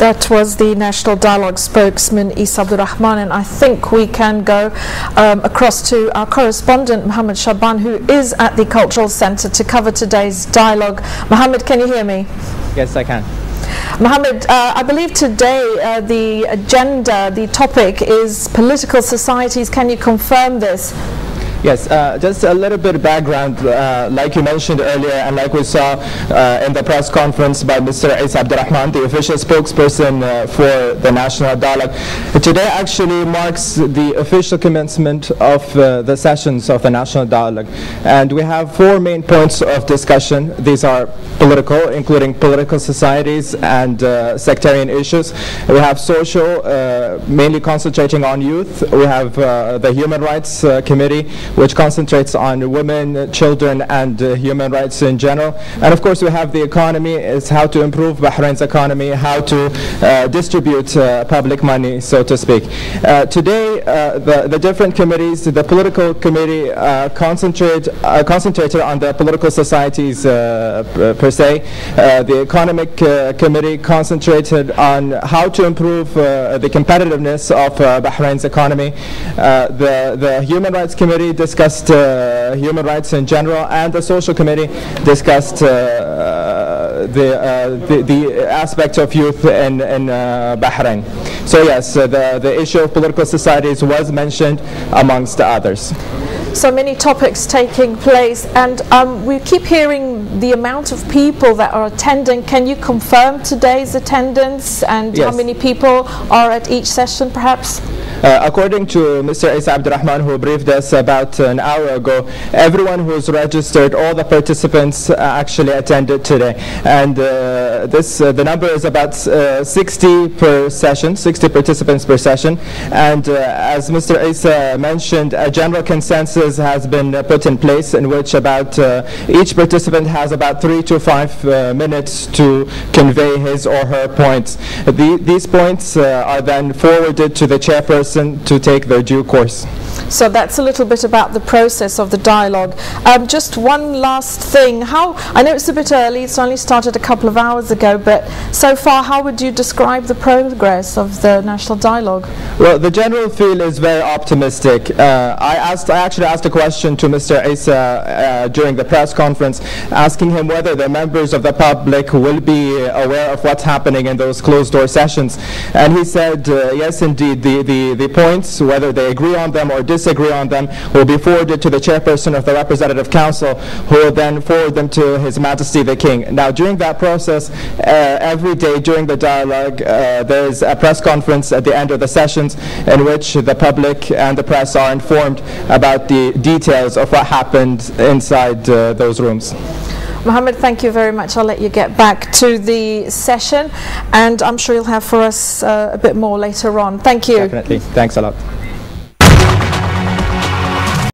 That was the National Dialogue spokesman, Isa Abdurrahman, and I think we can go across to our correspondent, Mohammed Shaban, who is at the Cultural Centre to cover today's dialogue. Mohammed, can you hear me? Yes, I can. Mohammed, I believe today the agenda, the topic is political societies. Can you confirm this? Yes, just a little bit of background, like you mentioned earlier and like we saw in the press conference by Mr. Isa Abdurrahman, the official spokesperson for the National Dialogue. Today actually marks the official commencement of the sessions of the National Dialogue. And we have four main points of discussion. These are political, including political societies and sectarian issues. We have social, mainly concentrating on youth. We have the Human Rights Committee, which concentrates on women, children, and human rights in general. And of course we have the economy, is how to improve Bahrain's economy, how to distribute public money, so to speak. Today the different committees, the political committee concentrated on the political societies per se. The economic committee concentrated on how to improve the competitiveness of Bahrain's economy. The Human Rights Committee discussed human rights in general, and the Social Committee discussed the aspect of youth in Bahrain. So yes, the issue of political societies was mentioned amongst others. So many topics taking place, and we keep hearing the amount of people that are attending. Can you confirm today's attendance and Yes. how many people are at each session perhaps? According to Mr. Isa Abdurrahman, who briefed us about an hour ago, everyone who's registered, all the participants actually attended today. And the number is about 60 per session, 60 participants per session. And as Mr. Isa mentioned, a general consensus has been put in place in which about each participant has about 3 to 5 minutes to convey his or her points. These points are then forwarded to the chairperson to take their due course. So that's a little bit about the process of the dialogue. Just one last thing. I know it's a bit early, it's only started a couple of hours ago, but so far how would you describe the progress of the National Dialogue? Well, the general feel is very optimistic. I actually asked a question to Mr. Isa during the press conference, asking him whether the members of the public will be aware of what's happening in those closed-door sessions. And he said, yes, indeed, the points, whether they agree on them or disagree on them, will be forwarded to the chairperson of the Representative Council, who will then forward them to His Majesty the King. Now, during that process, every day during the dialogue, there is a press conference at the end of the sessions in which the public and the press are informed about the details of what happened inside those rooms. Mohammed, thank you very much. I'll let you get back to the session, and I'm sure you'll have for us a bit more later on. Thank you. Definitely. Thanks a lot.